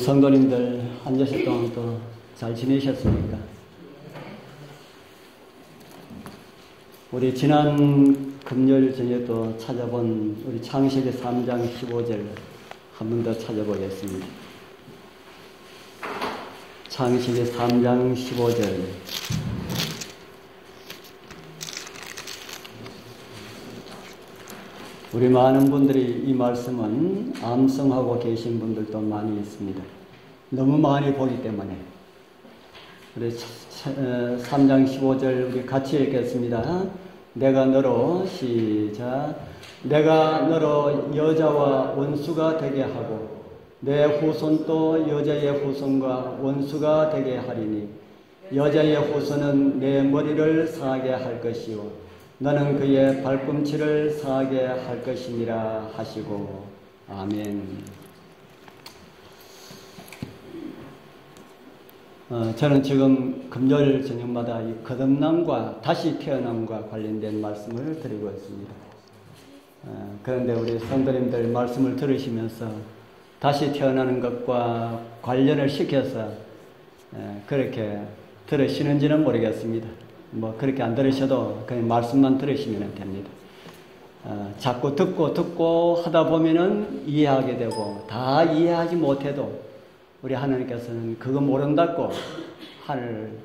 성도님들 한 주일 동안 또 잘 지내셨습니까? 우리 지난 금요일 저녁도 찾아본 우리 창세기 3장 15절 한 번 더 찾아보겠습니다. 창세기 3장 15절. 우리 많은 분들이 이 말씀은 암송하고 계신 분들도 많이 있습니다. 너무 많이 보기 때문에. 우리 3장 15절 우리 같이 읽겠습니다. 내가 너로 시작. 내가 너로 여자와 원수가 되게 하고 내 후손도 여자의 후손과 원수가 되게 하리니 여자의 후손은 내 머리를 상하게 할 것이요 너는 그의 발꿈치를 상하게 할 것이니라 하시고. 아멘. 저는 지금 금요일 저녁마다 이 거듭남과 다시 태어남과 관련된 말씀을 드리고 있습니다. 그런데 우리 성도님들 말씀을 들으시면서 다시 태어나는 것과 관련을 시켜서 그렇게 들으시는지는 모르겠습니다. 뭐 그렇게 안 들으셔도 그냥 말씀만 들으시면 됩니다. 자꾸 듣고 하다 보면은 이해하게 되고, 다 이해하지 못해도 우리 하나님께서는 그거 모른다고 하늘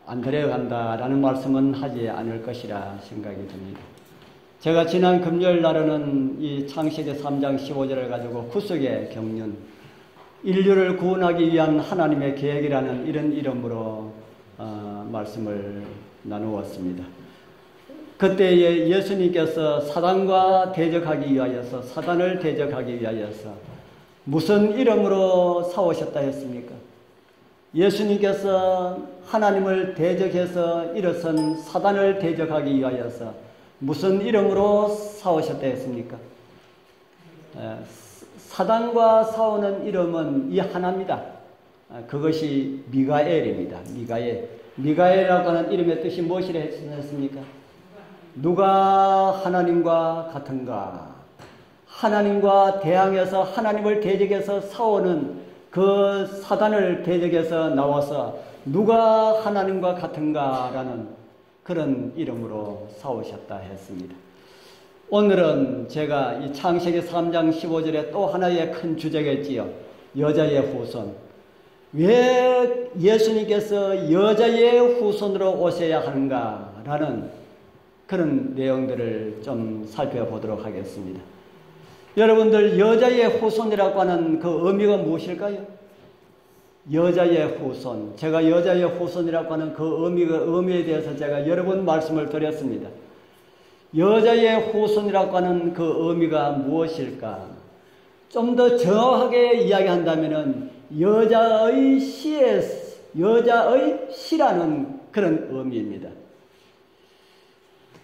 안 데려간다라는 말씀은 하지 않을 것이라 생각이 듭니다. 제가 지난 금요일 날에는 이 창세기 3장 15절을 가지고 구속의 경륜, 인류를 구원하기 위한 하나님의 계획이라는 이런 이름으로 말씀을 나누었습니다. 그때에 예수님께서 사단과 대적하기 위하여서, 사단을 대적하기 위하여서 무슨 이름으로 싸우셨다 했습니까? 예수님께서 하나님을 대적해서 일어선 사단을 대적하기 위하여서 무슨 이름으로 싸우셨다 했습니까? 사단과 싸우는 이름은 이 하나입니다. 그것이 미가엘입니다. 미가엘이라고 하는 이름의 뜻이 무엇이라 했습니까? 누가 하나님과 같은가? 하나님과 대항해서 하나님을 대적해서 싸우는 그 사단을 대적해서 나와서 누가 하나님과 같은가? 라는 그런 이름으로 싸우셨다 했습니다. 오늘은 제가 이 창세기 3장 15절에 또 하나의 큰 주제겠지요. 여자의 후손. 왜 예수님께서 여자의 후손으로 오셔야 하는가라는 그런 내용들을 좀 살펴보도록 하겠습니다. 여러분들, 여자의 후손이라고 하는 그 의미가 무엇일까요? 여자의 후손. 제가 여자의 후손이라고 하는 그 의미에 대해서 제가 여러 번 말씀을 드렸습니다. 여자의 후손이라고 하는 그 의미가 무엇일까? 좀 더 정확하게 이야기한다면은 여자의 씨라는 그런 의미입니다.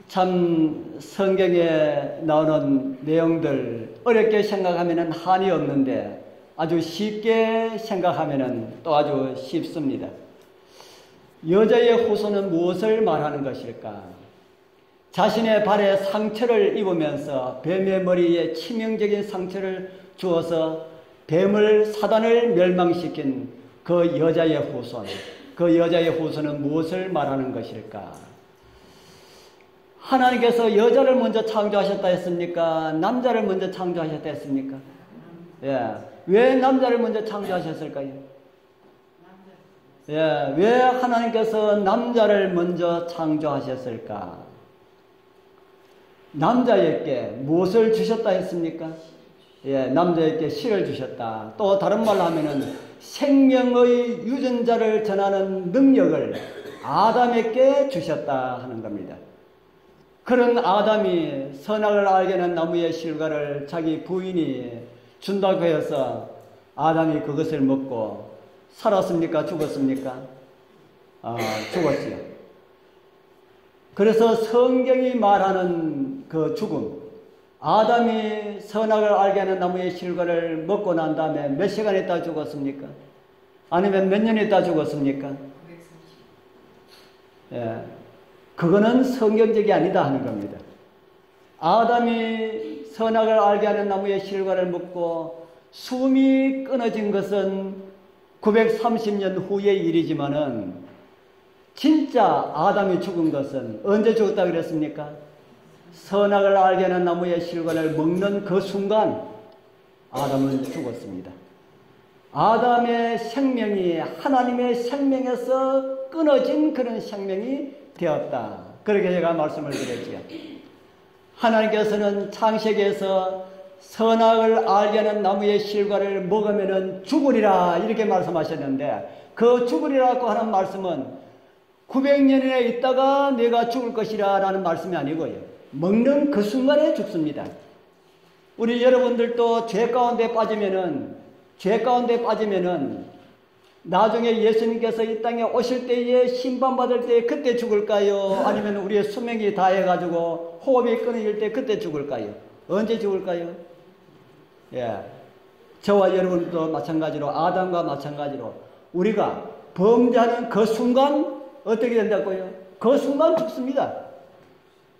참 성경에 나오는 내용들 어렵게 생각하면은 한이 없는데 아주 쉽게 생각하면은 또 아주 쉽습니다. 여자의 후손은 무엇을 말하는 것일까? 자신의 발에 상처를 입으면서 뱀의 머리에 치명적인 상처를 주어서 뱀을, 사단을 멸망시킨 그 여자의 후손, 그 여자의 후손은 무엇을 말하는 것일까? 하나님께서 여자를 먼저 창조하셨다 했습니까? 남자를 먼저 창조하셨다 했습니까? 예. 왜 남자를 먼저 창조하셨을까요? 예. 왜 하나님께서 남자를 먼저 창조하셨을까? 남자에게 무엇을 주셨다 했습니까? 예. 남자에게 씨를 주셨다. 또 다른 말로 하면은 생명의 유전자를 전하는 능력을 아담에게 주셨다 하는 겁니다. 그런 아담이 선악을 알게 하는 나무의 실과를 자기 부인이 준다고 해서 아담이 그것을 먹고 살았습니까? 죽었습니까? 죽었지요. 그래서 성경이 말하는 그 죽음, 아담이 선악을 알게 하는 나무의 실과를 먹고 난 다음에 몇 시간 있다 죽었습니까? 아니면 몇 년 있다 죽었습니까? 예. 그거는 성경적이 아니다 하는 겁니다. 아담이 선악을 알게 하는 나무의 실과를 먹고 숨이 끊어진 것은 930년 후의 일이지만은 진짜 아담이 죽은 것은 언제 죽었다 그랬습니까? 선악을 알게 하는 나무의 실과를 먹는 그 순간 아담은 죽었습니다. 아담의 생명이 하나님의 생명에서 끊어진 그런 생명이 되었다. 그렇게 제가 말씀을 드렸지요. 하나님께서는 창세기에서 선악을 알게 하는 나무의 실과를 먹으면 죽으리라 이렇게 말씀하셨는데, 그 죽으리라고 하는 말씀은 900년이나 있다가 내가 죽을 것이라 라는 말씀이 아니고요, 먹는 그 순간에 죽습니다. 우리 여러분들도 죄 가운데 빠지면은 나중에 예수님께서 이 땅에 오실 때에 심판받을 때 그때 죽을까요? 아니면 우리의 수명이 다해가지고 호흡이 끊어질 때 그때 죽을까요? 언제 죽을까요? 예, 저와 여러분도 마찬가지로, 아담과 마찬가지로 우리가 범죄하는 그 순간 어떻게 된다고요? 그 순간 죽습니다.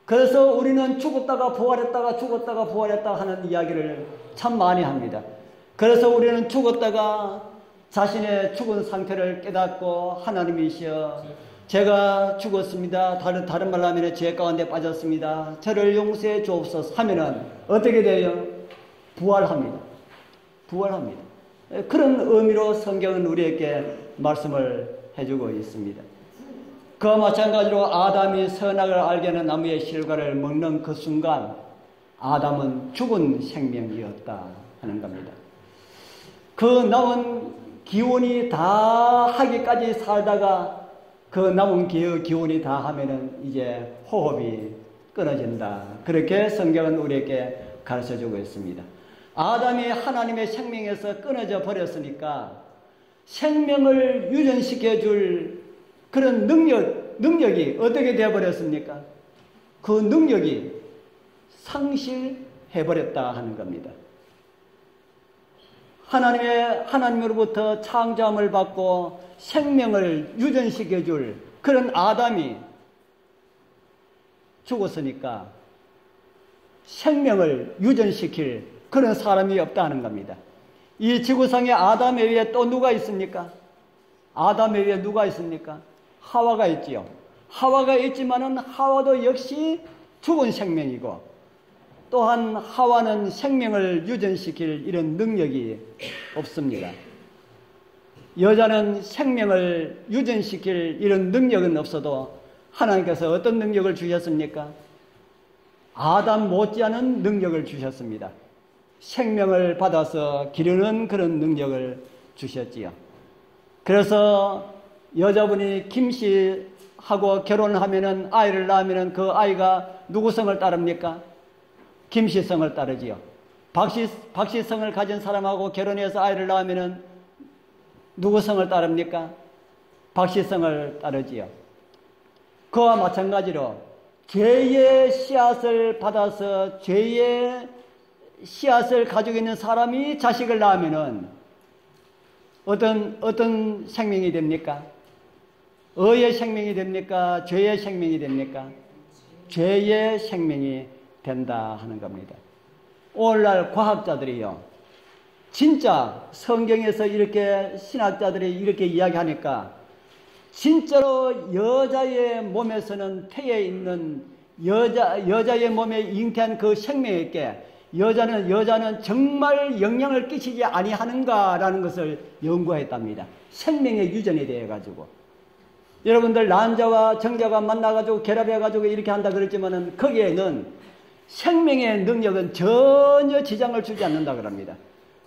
그래서 우리는 죽었다가 부활했다가 죽었다가 부활했다 하는 이야기를 참 많이 합니다. 그래서 우리는 죽었다가 자신의 죽은 상태를 깨닫고 하나님이시여 제가 죽었습니다. 다른 말로 하면 죄 가운데 빠졌습니다. 저를 용서해 주옵소서 하면은 어떻게 돼요? 부활합니다. 부활합니다. 그런 의미로 성경은 우리에게 말씀을 해주고 있습니다. 그와 마찬가지로 아담이 선악을 알게 하는 나무의 실과를 먹는 그 순간 아담은 죽은 생명이었다 하는 겁니다. 그 남은 기운이 다 하기까지 살다가 그 남은 기운이 다 하면은 이제 호흡이 끊어진다. 그렇게 성경은 우리에게 가르쳐주고 있습니다. 아담이 하나님의 생명에서 끊어져 버렸으니까 생명을 유전시켜줄 그런 능력이 어떻게 되어버렸습니까? 그 능력이 상실해버렸다 하는 겁니다. 하나님으로부터 창조함을 받고 생명을 유전시켜줄 그런 아담이 죽었으니까 생명을 유전시킬 그런 사람이 없다 하는 겁니다. 이 지구상에 아담 외에 또 누가 있습니까? 아담 외에 누가 있습니까? 하와가 있지요. 하와가 있지만은 하와도 역시 죽은 생명이고, 또한 하와는 생명을 유전시킬 이런 능력이 없습니다. 여자는 생명을 유전시킬 이런 능력은 없어도 하나님께서 어떤 능력을 주셨습니까? 아담 못지않은 능력을 주셨습니다. 생명을 받아서 기르는 그런 능력을 주셨지요. 그래서 여자분이 김씨하고 결혼을 하면은 아이를 낳으면은 그 아이가 누구 성을 따릅니까? 김씨 성을 따르지요. 박씨 성을 가진 사람하고 결혼해서 아이를 낳으면은 누구 성을 따릅니까? 박씨 성을 따르지요. 그와 마찬가지로 죄의 씨앗을 받아서 죄의 씨앗을 가지고 있는 사람이 자식을 낳으면은 어떤 생명이 됩니까? 의의 생명이 됩니까? 죄의 생명이 됩니까? 죄의 생명이 된다 하는 겁니다. 오늘날 과학자들이요, 진짜 성경에서 이렇게 신학자들이 이렇게 이야기하니까 진짜로 여자의 몸에서는 태에 있는 여자의 몸에 잉태한 그 생명에게 여자는 정말 영향을 끼치지 아니하는가라는 것을 연구했답니다. 생명의 유전에 대해 가지고. 여러분들 난자와 정자가 만나가지고 결합해가지고 이렇게 한다 그랬지만은 거기에는 생명의 능력은 전혀 지장을 주지 않는다 그럽니다.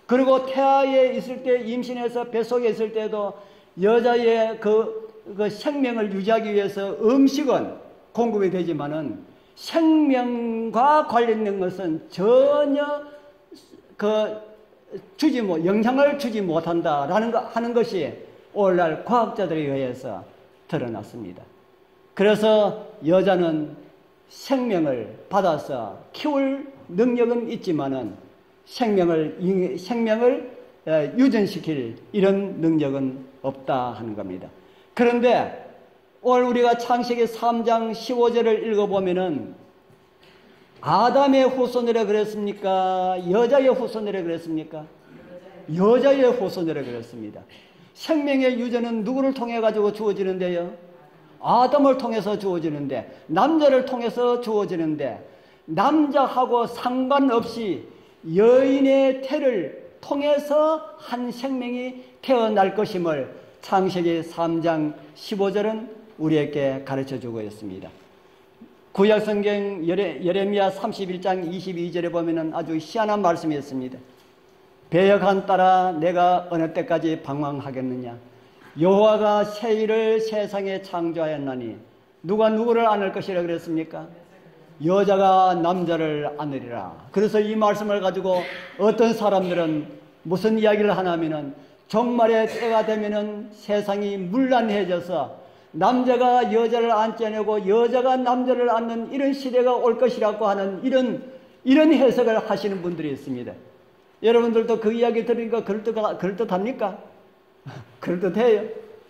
그리고 태아에 있을 때, 임신해서 뱃속에 있을 때도 여자의 그 생명을 유지하기 위해서 음식은 공급이 되지만은 생명과 관련된 것은 전혀 영향을 주지 못한다라는 하는 것이 오늘날 과학자들에 의해서 드러났습니다. 그래서 여자는 생명을 받아서 키울 능력은 있지만은 생명을 유전시킬 이런 능력은 없다 하는 겁니다. 그런데 오늘 우리가 창세기 3장 15절을 읽어보면은 아담의 후손이라 그랬습니까? 여자의 후손이라 그랬습니까? 여자의 후손이라고 그랬습니다. 생명의 유전은 누구를 통해 가지고 주어지는데요? 아담을 통해서 주어지는데, 남자를 통해서 주어지는데, 남자하고 상관없이 여인의 태를 통해서 한 생명이 태어날 것임을 창세기 3장 15절은 우리에게 가르쳐주고 있습니다. 구약성경 예레미야 31장 22절에 보면 아주 희한한 말씀이 있습니다. 배역한 딸아 내가 어느 때까지 방황하겠느냐. 여호와가 새 일을 세상에 창조하였나니 누가 누구를 안을 것이라 그랬습니까? 여자가 남자를 안으리라. 그래서 이 말씀을 가지고 어떤 사람들은 무슨 이야기를 하냐면은 종말의 때가 되면은 세상이 문란해져서 남자가 여자를 앉지 않고 여자가 남자를 앉는 이런 시대가 올 것이라고 하는 이런 해석을 하시는 분들이 있습니다. 여러분들도 그 이야기 들으니까 그럴듯합니까? 그럴듯해요.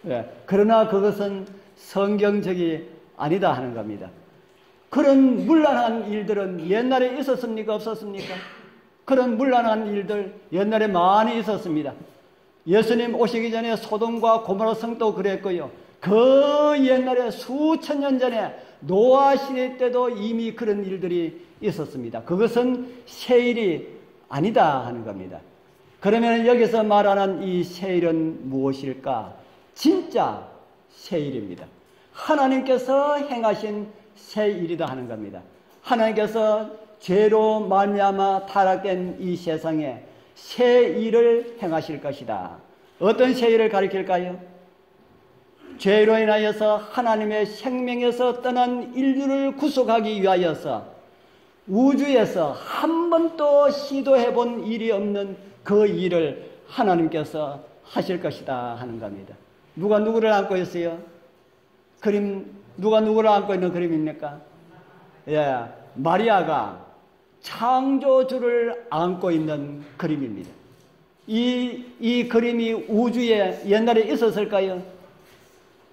예. 그러나 그것은 성경적이 아니다 하는 겁니다. 그런 문란한 일들은 옛날에 있었습니까? 없었습니까? 그런 문란한 일들 옛날에 많이 있었습니다. 예수님 오시기 전에 소돔과 고모라 성도 그랬고요. 그 옛날에 수천 년 전에 노아 시대 때도 이미 그런 일들이 있었습니다. 그것은 새 일이 아니다 하는 겁니다. 그러면 여기서 말하는 이 새 일은 무엇일까? 진짜 새 일입니다. 하나님께서 행하신 새 일이다 하는 겁니다. 하나님께서 죄로 말미암아 타락된 이 세상에 새 일을 행하실 것이다. 어떤 새 일을 가리킬까요? 죄로 인하여서 하나님의 생명에서 떠난 인류를 구속하기 위하여서 우주에서 한 번도 시도해 본 일이 없는 그 일을 하나님께서 하실 것이다 하는 겁니다. 누가 누구를 안고 있어요? 누가 누구를 안고 있는 그림입니까? 예, 마리아가 창조주를 안고 있는 그림입니다. 이 그림이 우주에 옛날에 있었을까요?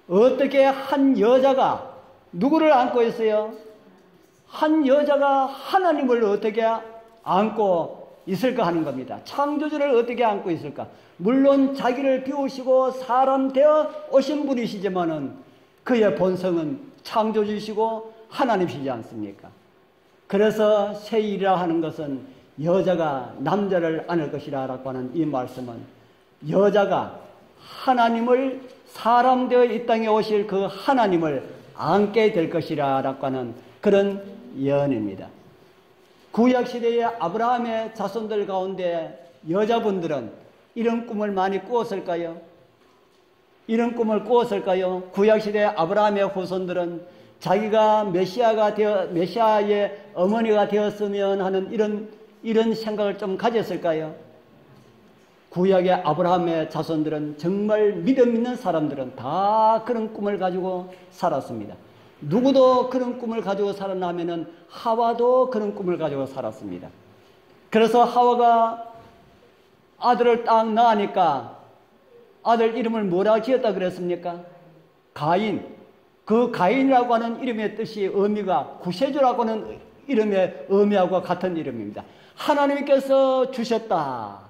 어떻게 한 여자가 누구를 안고 있어요? 한 여자가 하나님을 어떻게 안고 있을까 하는 겁니다. 창조주를 어떻게 안고 있을까? 물론 자기를 비우시고 사람 되어 오신 분이시지만은 그의 본성은 창조주시고 하나님이시지 않습니까? 그래서 새 일이라 하는 것은 여자가 남자를 안을 것이라 라고 하는 이 말씀은 여자가 하나님을 사람 되어 이 땅에 오실 그 하나님을 안게 될 것이라 라고 하는 그런 예언입니다. 구약시대의 아브라함의 자손들 가운데 여자분들은 이런 꿈을 많이 꾸었을까요? 이런 꿈을 꾸었을까요? 구약시대 아브라함의 후손들은 자기가 메시아의 어머니가 되었으면 하는 이런 생각을 좀 가졌을까요? 구약의 아브라함의 자손들은 정말 믿음 있는 사람들은 다 그런 꿈을 가지고 살았습니다. 누구도 그런 꿈을 가지고 살았나면은 하와도 그런 꿈을 가지고 살았습니다. 그래서 하와가 아들을 딱 낳으니까 아들 이름을 뭐라고 지었다 그랬습니까? 가인. 그 가인이라고 하는 이름의 뜻이 의미가 구세주라고 하는 이름의 의미하고 같은 이름입니다. 하나님께서 주셨다.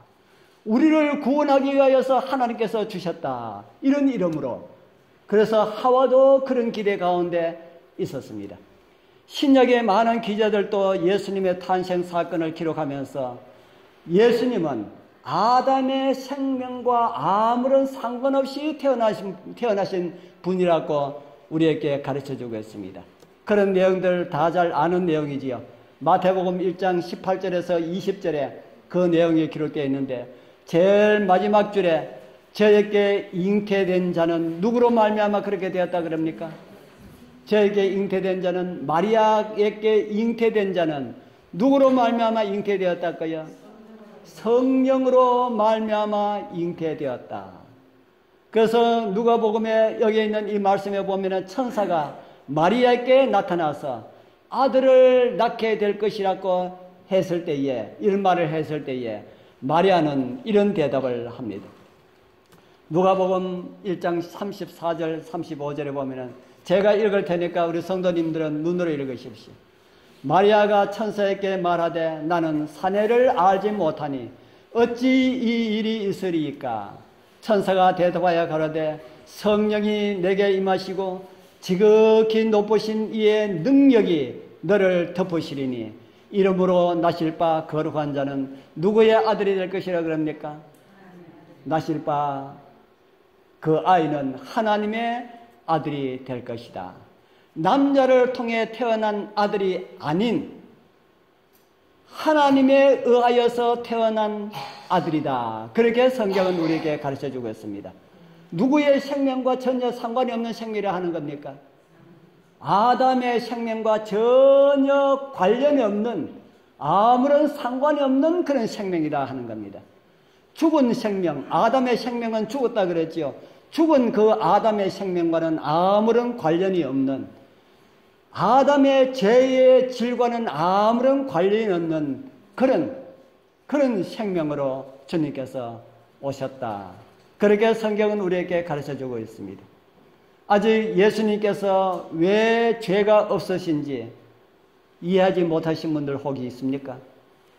우리를 구원하기 위하여서 하나님께서 주셨다. 이런 이름으로. 그래서 하와도 그런 기대 가운데 있었습니다. 신약의 많은 기자들도 예수님의 탄생 사건을 기록하면서 예수님은 아담의 생명과 아무런 상관없이 태어나신 분이라고 우리에게 가르쳐주고 있습니다. 그런 내용들 다 잘 아는 내용이지요. 마태복음 1장 18절에서 20절에 그 내용이 기록되어 있는데 제일 마지막 줄에 저에게 잉태된 자는 누구로 말미암아 그렇게 되었다 그럽니까? 저에게 잉태된 자는 마리아에게 잉태된 자는 누구로 말미암아 잉태되었다고요? 성령으로 말미암아 잉태되었다. 그래서 누가복음에 여기 있는 이 말씀에 보면은 천사가 마리아에게 나타나서 아들을 낳게 될 것이라고 했을 때에 이런 말을 했을 때에 마리아는 이런 대답을 합니다. 누가복음 1장 34절 35절에 보면은 제가 읽을 테니까 우리 성도님들은 눈으로 읽으십시오. 마리아가 천사에게 말하되 나는 사내를 알지 못하니 어찌 이 일이 있으리이까? 천사가 대답하여 가로되 성령이 내게 임하시고 지극히 높으신 이의 능력이 너를 덮으시리니 이름으로 나실 바 거룩한 자는 누구의 아들이 될 것이라 그럽니까? 나실 바 그 아이는 하나님의 아들이 될 것이다. 남자를 통해 태어난 아들이 아닌 하나님에 의하여서 태어난 아들이다. 그렇게 성경은 우리에게 가르쳐주고 있습니다. 누구의 생명과 전혀 상관이 없는 생명이라 하는 겁니까? 아담의 생명과 전혀 관련이 없는, 아무런 상관이 없는 그런 생명이라 하는 겁니다. 죽은 생명, 아담의 생명은 죽었다 그랬지요. 죽은 그 아담의 생명과는 아무런 관련이 없는, 아담의 죄의 질과는 아무런 관련이 없는 그런 생명으로 주님께서 오셨다. 그렇게 성경은 우리에게 가르쳐주고 있습니다. 아직 예수님께서 왜 죄가 없으신지 이해하지 못하신 분들 혹이 있습니까?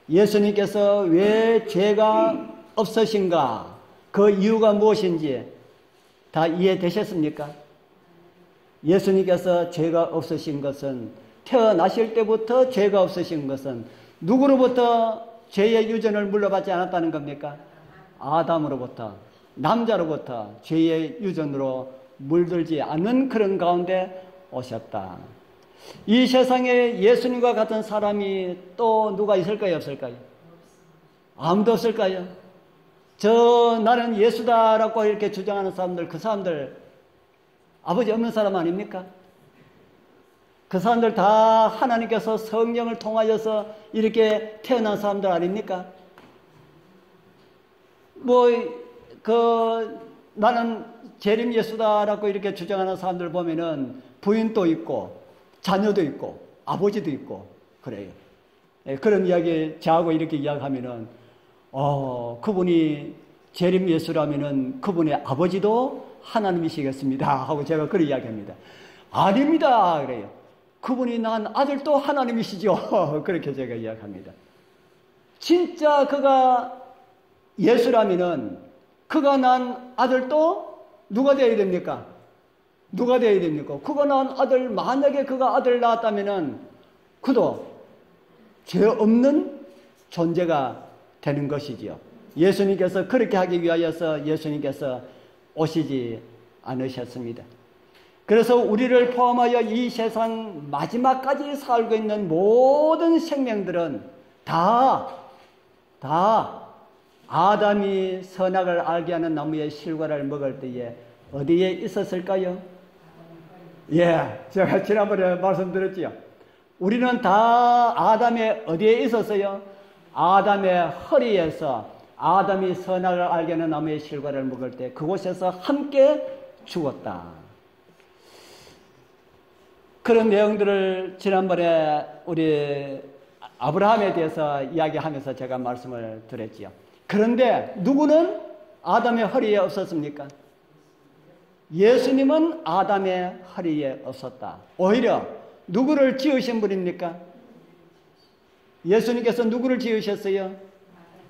예수님께서 왜 죄가 없으신가? 그 이유가 무엇인지 다 이해되셨습니까? 예수님께서 죄가 없으신 것은, 태어나실 때부터 죄가 없으신 것은 누구로부터 죄의 유전을 물려받지 않았다는 겁니까? 아담으로부터, 남자로부터 죄의 유전으로 물들지 않는 그런 가운데 오셨다. 이 세상에 예수님과 같은 사람이 또 누가 있을까요, 없을까요? 아무도 없을까요? 나는 예수다라고 이렇게 주장하는 사람들, 그 사람들 아버지 없는 사람 아닙니까? 그 사람들 다 하나님께서 성령을 통하여서 이렇게 태어난 사람들 아닙니까? 나는 재림 예수다라고 이렇게 주장하는 사람들 보면은 부인도 있고, 자녀도 있고, 아버지도 있고, 그래요. 그런 이야기, 저하고 이렇게 이야기하면은, 그분이 재림 예수라면은 그분의 아버지도 하나님이시겠습니다. 하고 제가 그런 이야기합니다. 아닙니다. 그래요. 그분이 난 아들도 하나님이시죠. 그렇게 제가 이야기합니다. 진짜 그가 예수라면은 그가 난 아들도 누가 되어야 됩니까? 누가 되어야 됩니까? 그가 난 아들, 만약에 그가 아들 낳았다면은 그도 죄 없는 존재가 되는 것이지요. 예수님께서 그렇게 하기 위하여서 예수님께서 오시지 않으셨습니다. 그래서 우리를 포함하여 이 세상 마지막까지 살고 있는 모든 생명들은 다 아담이 선악을 알게 하는 나무의 실과를 먹을 때에 어디에 있었을까요? 제가 지난번에 말씀드렸지요. 우리는 다 아담의 어디에 있었어요? 아담의 허리에서, 아담이 선악을 알게 하는 나무의 실과를 먹을 때 그곳에서 함께 죽었다. 그런 내용들을 지난번에 우리 아브라함에 대해서 이야기하면서 제가 말씀을 드렸지요. 그런데 누구는 아담의 허리에 없었습니까? 예수님은 아담의 허리에 없었다. 오히려 누구를 지으신 분입니까? 예수님께서 누구를 지으셨어요?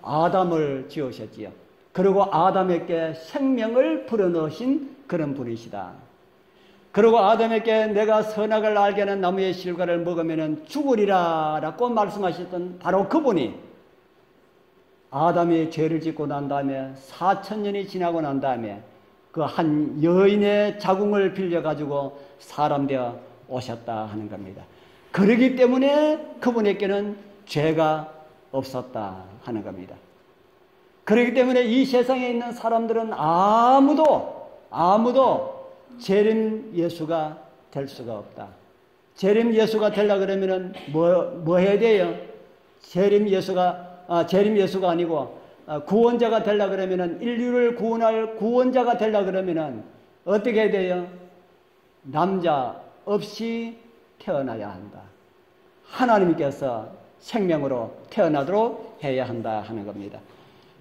아담을 지으셨지요. 그리고 아담에게 생명을 불어넣으신 그런 분이시다. 그리고 아담에게 내가 선악을 알게 하는 나무의 실과를 먹으면 죽으리라 라고 말씀하셨던 바로 그분이 아담이 죄를 짓고 난 다음에 4000년이 지나고 난 다음에 그 한 여인의 자궁을 빌려가지고 사람 되어 오셨다 하는 겁니다. 그러기 때문에 그분에게는 죄가 없었다 하는 겁니다. 그렇기 때문에 이 세상에 있는 사람들은 아무도 재림 예수가 될 수가 없다. 재림 예수가 되려 그러면은 뭐 해야 돼요? 재림 예수가 아니고 구원자가 되려 그러면은, 인류를 구원할 구원자가 되려 그러면은 어떻게 해야 돼요? 남자 없이 태어나야 한다. 하나님께서 생명으로 태어나도록 해야 한다 하는 겁니다.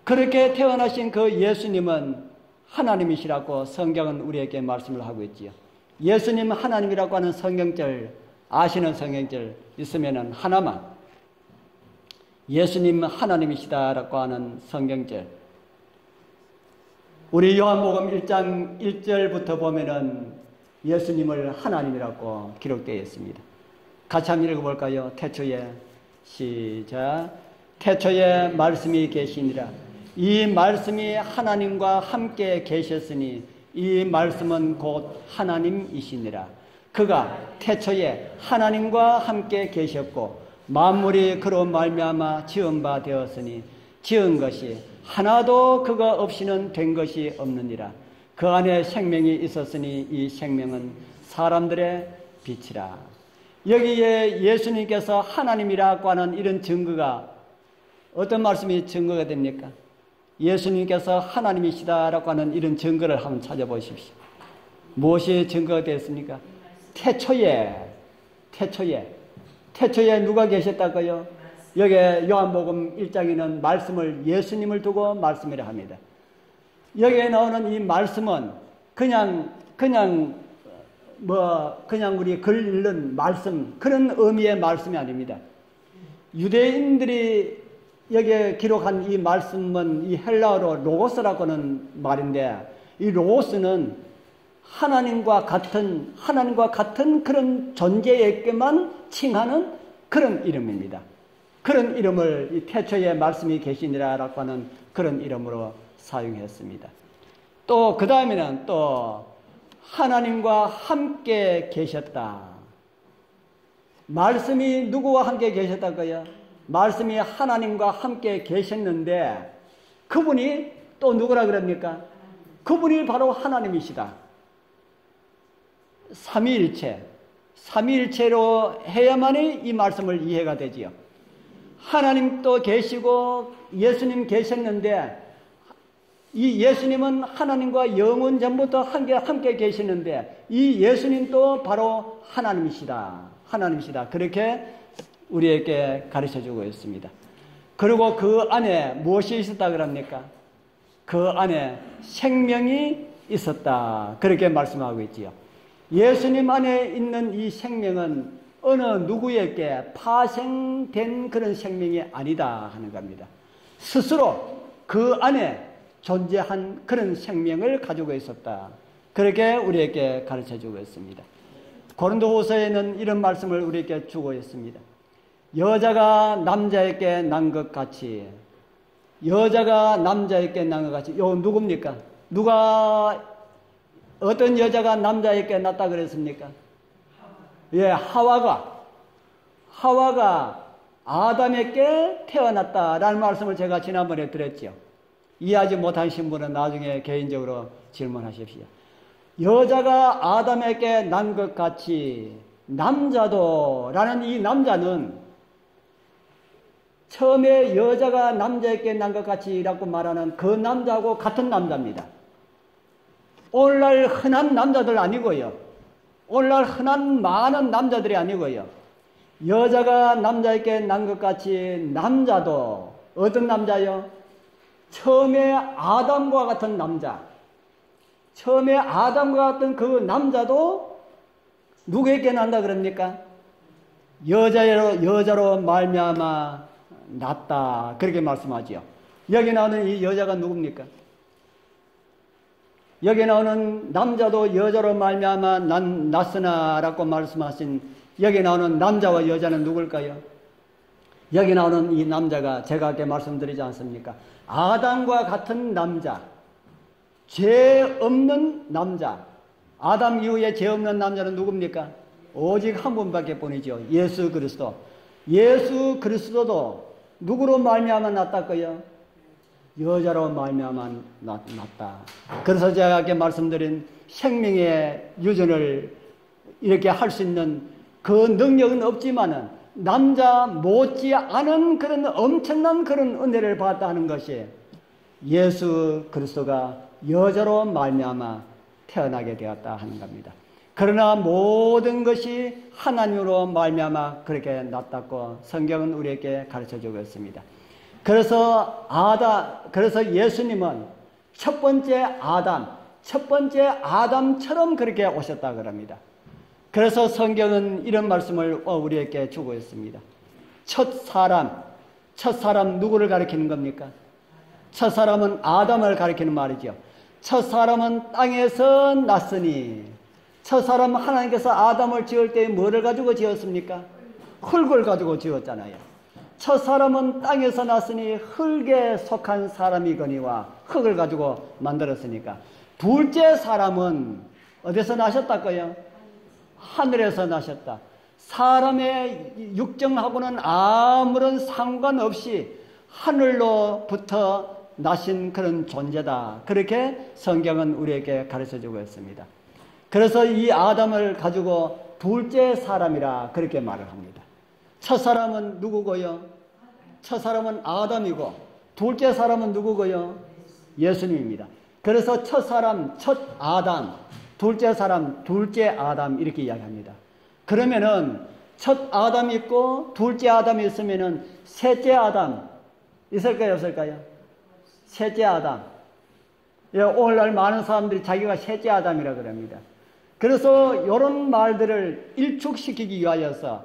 그렇게 태어나신 그 예수님은 하나님이시라고 성경은 우리에게 말씀을 하고 있지요. 예수님 하나님이라고 하는 성경절, 아시는 성경절 있으면은 하나만, 예수님 하나님이시다라고 하는 성경절. 우리 요한복음 1장 1절부터 보면은 예수님을 하나님이라고 기록되어 있습니다. 같이 한번 읽어볼까요? 태초에 시작. 태초에 말씀이 계시니라. 이 말씀이 하나님과 함께 계셨으니 이 말씀은 곧 하나님이시니라. 그가 태초에 하나님과 함께 계셨고 만물이 그로 말미암아 지은 바 되었으니 지은 것이 하나도 그가 없이는 된 것이 없느니라. 그 안에 생명이 있었으니 이 생명은 사람들의 빛이라. 여기에 예수님께서 하나님이라고 하는 이런 증거가 어떤 말씀이 증거가 됩니까? 예수님께서 하나님이시다라고 하는 이런 증거를 한번 찾아보십시오. 무엇이 증거가 되었습니까? 태초에 누가 계셨다고요? 여기 요한복음 1장에는 말씀을 예수님을 두고 말씀이라 합니다. 여기에 나오는 이 말씀은 그냥 우리 글 읽는 말씀, 그런 의미의 말씀이 아닙니다. 유대인들이 여기에 기록한 이 말씀은 이 헬라어로 로고스라고 하는 말인데, 이 로고스는 하나님과 같은 그런 존재에게만 칭하는 그런 이름입니다. 그런 이름을 이 태초에 말씀이 계시니라라고 하는 그런 이름으로 사용했습니다. 또 그 다음에는 또 하나님과 함께 계셨다. 말씀이 누구와 함께 계셨다고요? 말씀이 하나님과 함께 계셨는데 그분이 또 누구라 그럽니까? 그분이 바로 하나님이시다. 삼위일체로 해야만이 이 말씀을 이해가 되지요. 하나님도 계시고 예수님 계셨는데 이 예수님은 하나님과 영원 전부터 함께 계시는데 이 예수님도 바로 하나님이시다. 그렇게 우리에게 가르쳐주고 있습니다. 그리고 그 안에 무엇이 있었다 그럽니까? 그 안에 생명이 있었다. 그렇게 말씀하고 있지요. 예수님 안에 있는 이 생명은 어느 누구에게 파생된 그런 생명이 아니다 하는 겁니다. 스스로 그 안에 존재한 그런 생명을 가지고 있었다. 그렇게 우리에게 가르쳐주고 있습니다. 고린도후서에는 이런 말씀을 우리에게 주고 있습니다. 여자가 남자에게 난 것 같이, 요 누굽니까? 어떤 여자가 남자에게 낳았다 그랬습니까? 예, 하와가 아담에게 태어났다라는 말씀을 제가 지난번에 드렸죠. 이해하지 못하신 분은 나중에 개인적으로 질문하십시오. 여자가 아담에게 난 것 같이 남자도라는 이 남자는 처음에 여자가 남자에게 난 것 같이라고 말하는 그 남자하고 같은 남자입니다. 오늘날 흔한 남자들 아니고요. 오늘날 흔한 많은 남자들이 아니고요. 여자가 남자에게 난 것 같이 남자도 어떤 남자요? 처음에 아담과 같은 남자. 처음에 아담과 같은 그 남자도 누구에게 난다 그럽니까? 여자로 말미암아 났다. 그렇게 말씀하지요. 여기 나오는 이 여자가 누굽니까? 여기 나오는 남자도 여자로 말미암아 났으나라고 말씀하신 여기 나오는 남자와 여자는 누굴까요? 여기 나오는 이 남자가 제가 아까 말씀드리지 않습니까? 아담과 같은 남자, 죄 없는 남자. 아담 이후에 죄 없는 남자는 누굽니까? 오직 한 분밖에 뿐이죠. 예수 그리스도. 예수 그리스도도 누구로 말미암아 났다고요? 여자로 말미암아 났다. 그래서 제가 아까 말씀드린 생명의 유전을 이렇게 할 수 있는 그 능력은 없지만은 남자 못지 않은 그런 엄청난 그런 은혜를 받았다 하는 것이 예수 그리스도가 여자로 말미암아 태어나게 되었다 하는 겁니다. 그러나 모든 것이 하나님으로 말미암아 그렇게 났다고 성경은 우리에게 가르쳐주고 있습니다. 그래서 예수님은 첫 번째 아담처럼 그렇게 오셨다 그럽니다. 그래서 성경은 이런 말씀을 우리에게 주고 있습니다. 첫 사람, 첫사람 누구를 가리키는 겁니까? 첫사람은 아담을 가리키는 말이죠. 첫사람은 땅에서 났으니, 첫사람 하나님께서 아담을 지을 때 뭐를 가지고 지었습니까? 흙을 가지고 지었잖아요. 첫사람은 땅에서 났으니 흙에 속한 사람이거니와, 흙을 가지고 만들었으니까. 둘째 사람은 어디서 나셨다고요? 하늘에서 나셨다. 사람의 육정하고는 아무런 상관없이 하늘로부터 나신 그런 존재다. 그렇게 성경은 우리에게 가르쳐주고 있습니다. 그래서 이 아담을 가지고 둘째 사람이라 그렇게 말을 합니다. 첫 사람은 누구고요? 첫 사람은 아담이고, 둘째 사람은 누구고요? 예수님입니다. 그래서 첫 사람, 첫 아담, 둘째 사람, 둘째 아담 이렇게 이야기합니다. 그러면은 첫 아담이 있고 둘째 아담이 있으면은 셋째 아담 있을까요, 없을까요? 셋째 아담. 오늘날 많은 사람들이 자기가 셋째 아담이라 그럽니다. 그래서 이런 말들을 일축시키기 위하여서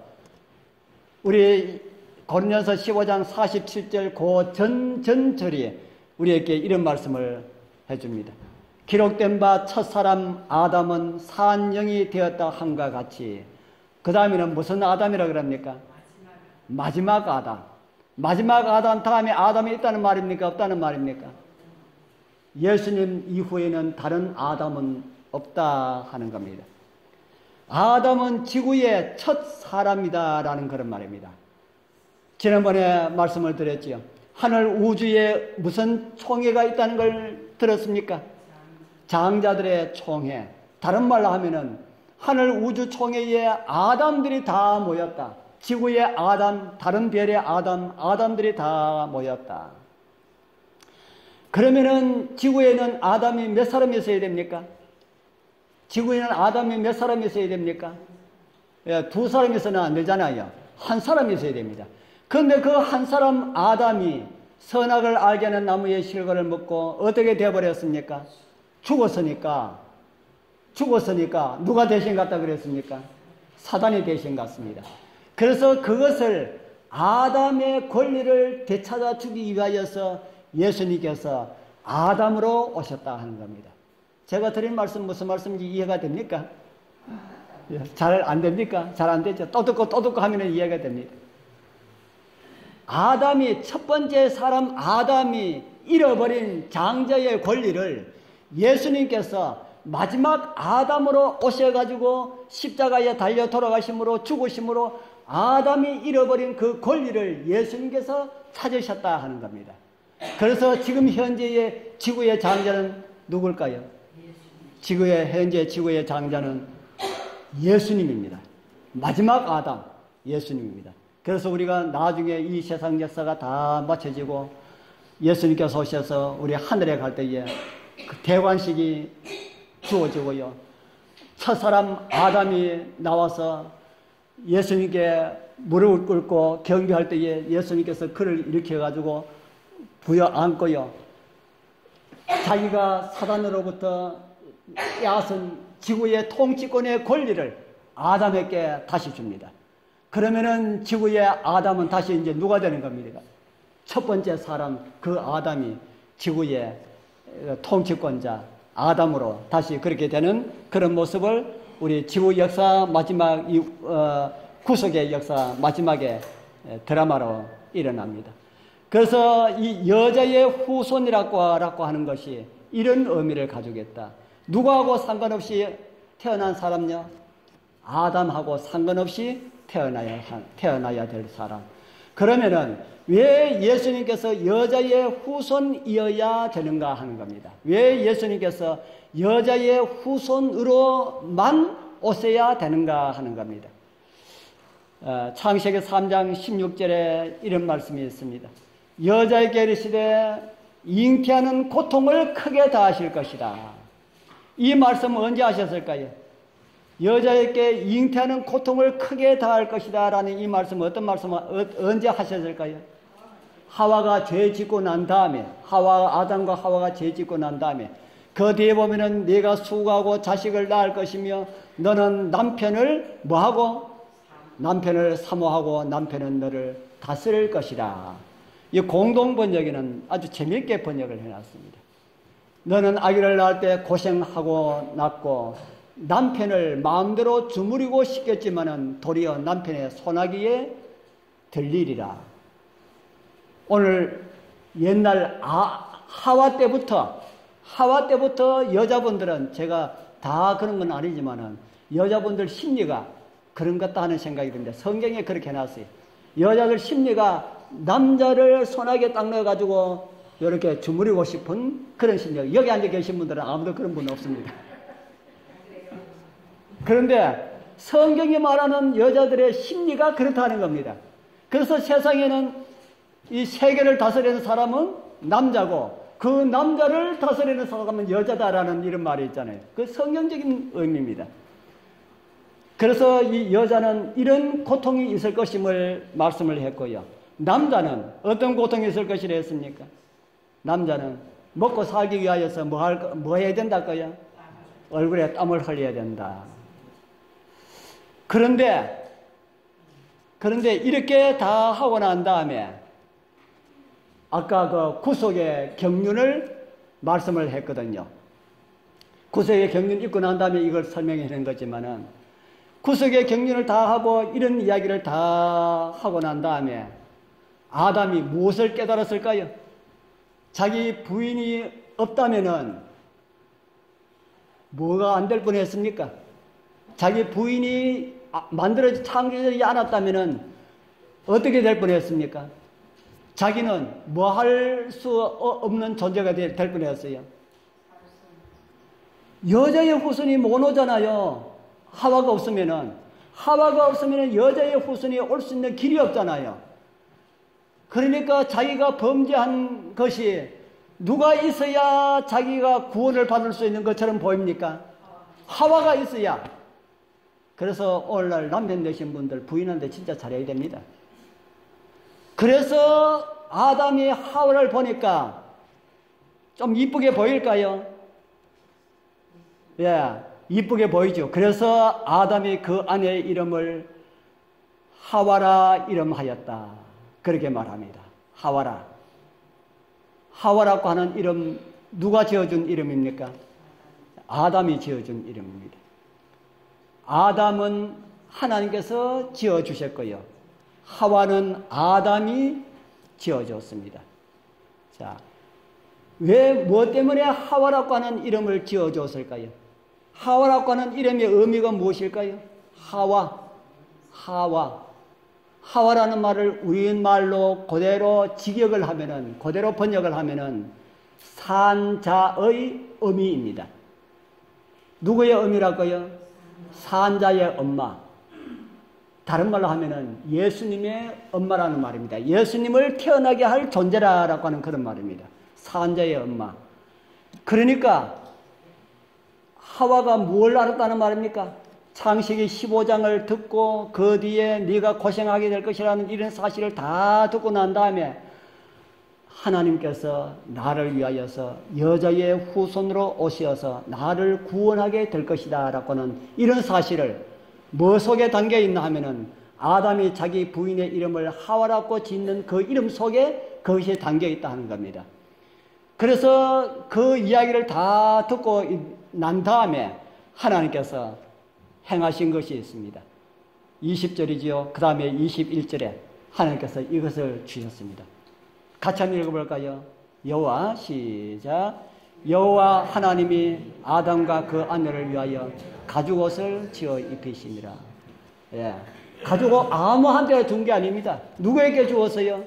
우리 고린도서 15장 47절 그 전절이 우리에게 이런 말씀을 해줍니다. 기록된 바 첫사람 아담은 산 영이 되었다 함과 같이, 그 다음에는 무슨 아담이라 그럽니까? 마지막 아담. 마지막 아담 다음에 아담이 있다는 말입니까? 없다는 말입니까? 예수님 이후에는 다른 아담은 없다 하는 겁니다. 아담은 지구의 첫 사람이다라는 그런 말입니다. 지난번에 말씀을 드렸지요. 하늘 우주에 무슨 총회가 있다는 걸 들었습니까? 장자들의 총회. 다른 말로 하면은 하늘 우주 총회에 아담들이 다 모였다. 지구의 아담, 다른 별의 아담, 아담들이 다 모였다. 그러면은 지구에는 아담이 몇 사람이 있어야 됩니까? 지구에는 아담이 몇 사람이 있어야 됩니까? 두 사람이 있어는 안 되잖아요. 한 사람이 있어야 됩니다. 그런데 그 한 사람 아담이 선악을 알게 하는 나무의 실과를 먹고 어떻게 되어버렸습니까? 죽었으니까 누가 대신 갔다 그랬습니까? 사단이 대신 갔습니다. 그래서 그것을 아담의 권리를 되찾아 주기 위하여서 예수님께서 아담으로 오셨다 하는 겁니다. 제가 드린 말씀 무슨 말씀인지 이해가 됩니까? 잘 안 됩니까? 잘 안 되죠. 또 듣고 하면 이해가 됩니다. 아담이, 첫 번째 사람 아담이 잃어버린 장자의 권리를 예수님께서 마지막 아담으로 오셔가지고 십자가에 달려 돌아가심으로 죽으심으로 아담이 잃어버린 그 권리를 예수님께서 찾으셨다 하는 겁니다. 그래서 지금 현재의 지구의 장자는 누굴까요? 현재 지구의 장자는 예수님입니다. 마지막 아담, 예수님입니다. 그래서 우리가 나중에 이 세상 역사가 다 마쳐지고 예수님께서 오셔서 우리 하늘에 갈 때에 그 대관식이 주어지고요. 첫사람 아담이 나와서 예수님께 무릎을 꿇고 경배할 때에 예수님께서 그를 일으켜가지고 부여안고요. 자기가 사단으로부터 빼앗은 지구의 통치권의 권리를 아담에게 다시 줍니다. 그러면은 지구의 아담은 다시 이제 누가 되는 겁니까? 첫 번째 사람, 그 아담이 지구의 통치권자 아담으로 다시 그렇게 되는 그런 모습을 우리 지구 역사 마지막 구속의 역사 마지막에 드라마로 일어납니다. 그래서 이 여자의 후손이라고 하는 것이 이런 의미를 가지고 있다. 누구하고 상관없이 태어난 사람요? 아담하고 상관없이 태어나야 될 사람. 그러면은 왜 예수님께서 여자의 후손이어야 되는가 하는 겁니다. 왜 예수님께서 여자의 후손으로만 오셔야 되는가 하는 겁니다. 창세기 3장 16절에 이런 말씀이 있습니다. 여자에게 이르시되 잉태하는 고통을 크게 다하실 것이다. 이 말씀은 언제 하셨을까요? 여자에게 잉태하는 고통을 크게 다할 것이다 라는 이 말씀은 어떤 말씀을 언제 하셨을까요? 하와가 죄 짓고 난 다음에, 아담과 하와가 죄 짓고 난 다음에 그 뒤에 보면은 네가 수고하고 자식을 낳을 것이며 너는 남편을 뭐하고? 남편을 사모하고 남편은 너를 다스릴 것이다. 이 공동 번역에는 아주 재미있게 번역을 해놨습니다. 너는 아기를 낳을 때 고생하고 낳고 남편을 마음대로 주무르고 싶겠지만은 도리어 남편의 손아귀에 들리리라. 오늘 옛날 하와 때부터 여자분들은 제가 다 그런 건 아니지만은 여자분들 심리가 그런 것 같다 하는 생각이 드는데 성경에 그렇게 해놨어요. 여자들 심리가 남자를 손아귀에 딱 넣어가지고 이렇게 주무르고 싶은 그런 심리. 여기 앉아 계신 분들은 아무도 그런 분 없습니다. 그런데 성경이 말하는 여자들의 심리가 그렇다는 겁니다. 그래서 세상에는 이 세계를 다스리는 사람은 남자고 그 남자를 다스리는 사람은 여자다라는 이런 말이 있잖아요. 그 성경적인 의미입니다. 그래서 이 여자는 이런 고통이 있을 것임을 말씀을 했고요. 남자는 어떤 고통이 있을 것이라 했습니까? 남자는 먹고 살기 위하여서 뭐 해야 된다고요? 얼굴에 땀을 흘려야 된다. 그런데 이렇게 다 하고 난 다음에 아까 그 구속의 경륜을 말씀을 했거든요. 구속의 경륜 읽고 난 다음에 이걸 설명해 낸 거지만은 구속의 경륜을 다 하고 이런 이야기를 다 하고 난 다음에 아담이 무엇을 깨달았을까요? 자기 부인이 없다면은 뭐가 안 될 뻔했습니까? 자기 부인이 만들어져 창조되지 않았다면은 어떻게 될 뻔했습니까? 자기는 뭐 할 수 없는 존재가 될 뻔했어요. 여자의 후손이 못 오잖아요. 하와가 없으면은 여자의 후손이 올 수 있는 길이 없잖아요. 그러니까 자기가 범죄한 것이 누가 있어야 자기가 구원을 받을 수 있는 것처럼 보입니까? 하와가 있어야. 그래서 오늘날 남편 되신 분들 부인한테 진짜 잘해야 됩니다. 그래서 아담이 하와를 보니까 좀 이쁘게 보일까요? 예, 이쁘게 보이죠. 그래서 아담이 그 아내의 이름을 하와라 이름하였다. 그렇게 말합니다. 하와라. 하와라고 하는 이름 누가 지어준 이름입니까? 아담이 지어준 이름입니다. 아담은 하나님께서 지어주셨고요. 하와는 아담이 지어줬습니다. 자, 무엇 때문에 하와라고 하는 이름을 지어줬을까요? 하와라고 하는 이름의 의미가 무엇일까요? 하와라는 말을 우리말로 그대로 직역을 하면은, 그대로 번역을 하면은 산자의 어미입니다. 누구의 어미라고요? 산자의 엄마. 다른 말로 하면은 예수님의 엄마라는 말입니다. 예수님을 태어나게 할 존재라고 하는 그런 말입니다. 산자의 엄마. 그러니까 하와가 뭘 알았다는 말입니까? 창세기 15장을 듣고 그 뒤에 네가 고생하게 될 것이라는 이런 사실을 다 듣고 난 다음에 하나님께서 나를 위하여서 여자의 후손으로 오셔서 나를 구원하게 될 것이다 라고 하는 이런 사실을 뭐 속에 담겨 있나 하면은 아담이 자기 부인의 이름을 하와라고 짓는 그 이름 속에 그것이 담겨 있다 하는 겁니다. 그래서 그 이야기를 다 듣고 난 다음에 하나님께서 행하신 것이 있습니다. 20절이지요. 그 다음에 21절에 하나님께서 이것을 주셨습니다. 같이 한번 읽어볼까요? 여호와 시작. 여호와 하나님이 아담과 그 아내를 위하여 가죽옷을 지어 입히시니라. 예, 가죽옷 아무한테 준 게 아닙니다. 누구에게 주었어요?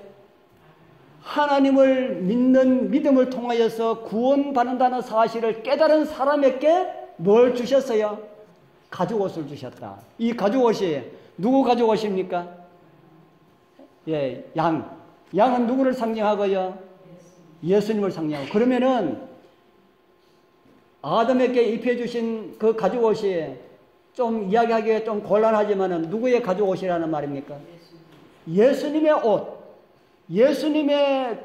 하나님을 믿는 믿음을 통하여서 구원받는다는 사실을 깨달은 사람에게 뭘 주셨어요? 가죽옷을 주셨다. 이 가죽옷이 누구 가죽옷입니까? 예, 양은 누구를 상징하고요? 예수님을 상징하고. 그러면은 아담에게 입혀주신 그 가죽옷이 좀 이야기하기에 좀 곤란하지만은 누구의 가죽옷이라는 말입니까? 예수님의 옷. 예수님의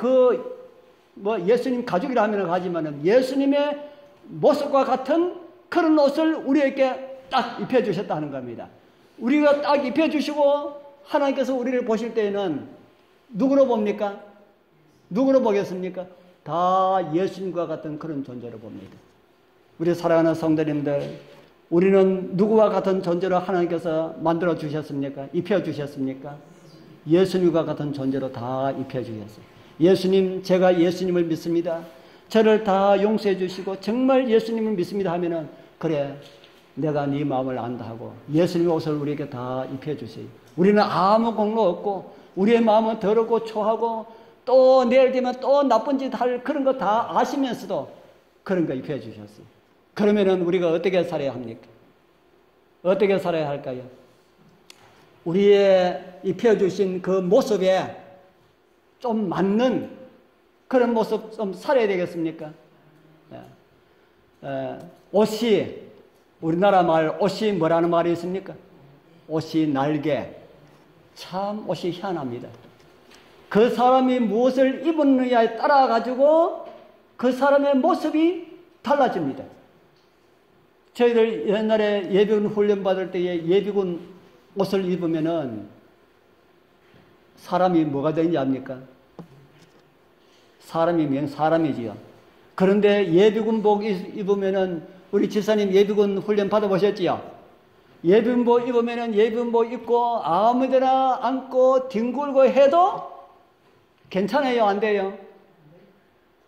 예수님 가죽이라 하면 하지만은 예수님의 모습과 같은 그런 옷을 우리에게 딱 입혀주셨다는 겁니다. 우리가 딱 입혀주시고 하나님께서 우리를 보실 때에는 누구로 봅니까? 누구로 보겠습니까? 다 예수님과 같은 그런 존재로 봅니다. 우리 사랑하는 성도님들, 우리는 누구와 같은 존재로 하나님께서 만들어 주셨습니까? 입혀 주셨습니까? 예수님과 같은 존재로 다 입혀 주셨어요. 예수님, 제가 예수님을 믿습니다. 저를 다 용서해 주시고 정말 예수님을 믿습니다 하면은, 그래, 내가 네 마음을 안다 하고 예수님의 옷을 우리에게 다 입혀 주세요. 우리는 아무 공로 없고 우리의 마음은 더럽고 초하고 또 내일 되면 또 나쁜 짓 할 그런 거 다 아시면서도 그런 거 입혀 주셨어요. 그러면은 우리가 어떻게 살아야 합니까? 어떻게 살아야 할까요? 우리의 입혀주신 그 모습에 좀 맞는 그런 모습 좀 살아야 되겠습니까? 옷이, 우리나라 말 옷이 뭐라는 말이 있습니까? 옷이 날개. 참 옷이 희한합니다. 그 사람이 무엇을 입었느냐에 따라 가지고 그 사람의 모습이 달라집니다. 저희들 옛날에 예비군 훈련 받을 때에 예비군 옷을 입으면은 사람이 뭐가 되는지 압니까? 사람이면 사람이지요. 그런데 예비군복 입으면은 우리 지사님 예비군 훈련 받아보셨지요? 예비군복 입으면은 예비군복 입고 아무데나 앉고 뒹굴고 해도 괜찮아요? 안 돼요?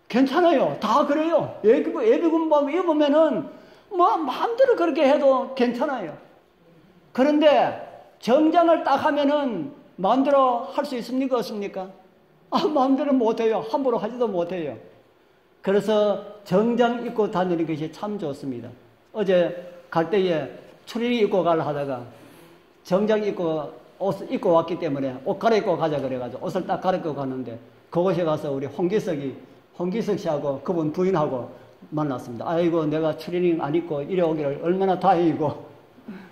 괜찮아요. 다 그래요. 예비군복 입으면은 뭐 마음대로 그렇게 해도 괜찮아요. 그런데 정장을 딱 하면은 마음대로 할 수 있습니까? 없습니까? 마음대로 못해요. 함부로 하지도 못해요. 그래서 정장 입고 다니는 것이 참 좋습니다. 어제 갈 때에 추리닝 입고 가려 하다가 정장 입고 옷 입고 왔기 때문에 옷 갈아입고 가자 그래가지고 옷을 딱 갈아입고 갔는데 그곳에 가서 우리 홍기석 씨하고 그분 부인하고 만났습니다. 아이고, 내가 추리닝 안 입고 이래 오기를 얼마나 다행이고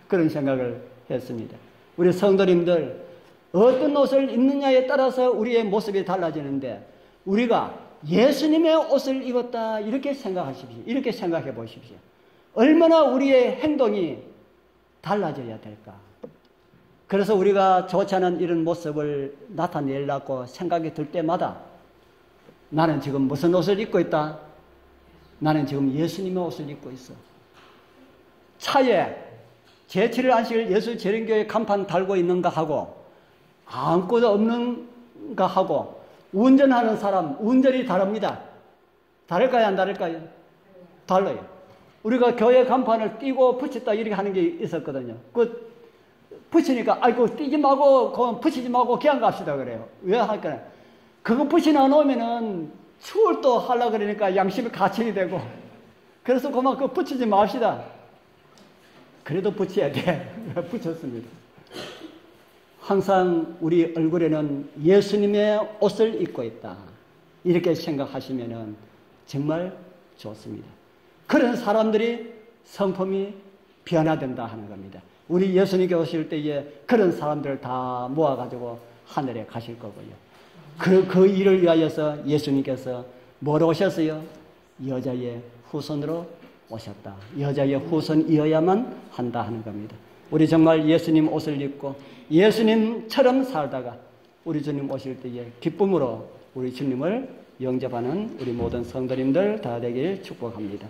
그런 생각을 했습니다. 우리 성도님들, 어떤 옷을 입느냐에 따라서 우리의 모습이 달라지는데 우리가 예수님의 옷을 입었다 이렇게 생각하십시오. 이렇게 생각해 보십시오. 얼마나 우리의 행동이 달라져야 될까? 그래서 우리가 좋지 않은 이런 모습을 나타내려고 생각이 들 때마다 나는 지금 무슨 옷을 입고 있다? 나는 지금 예수님의 옷을 입고 있어. 차에 제7일 안식일 예수 재림교회 간판 달고 있는가 하고 아무것도 없는가 하고 운전하는 사람 운전이 다릅니다. 다를까요? 안 다를까요? 달라요. 우리가 교회 간판을 띄고 붙였다 이렇게 하는 게 있었거든요. 그 붙이니까 아이고 띄지 말고 그건 붙이지 말고 그냥 갑시다 그래요. 왜 할까요? 그거 붙이나 놓으면은 추월 또 하려고 그러니까 양심이 가책이 되고 그래서 그만 그거 붙이지 맙시다. 그래도 붙여야 돼. 붙였습니다. 항상 우리 얼굴에는 예수님의 옷을 입고 있다. 이렇게 생각하시면은 정말 좋습니다. 그런 사람들이 성품이 변화된다 하는 겁니다. 우리 예수님께 오실 때에 그런 사람들을 다 모아가지고 하늘에 가실 거고요. 그 일을 위하여서 예수님께서 뭐로 오셨어요? 여자의 후손으로 오셨다. 여자의 후손이어야만 한다 하는 겁니다. 우리 정말 예수님 옷을 입고 예수님처럼 살다가 우리 주님 오실 때에 기쁨으로 우리 주님을 영접하는 우리 모든 성도님들 다 되길 축복합니다.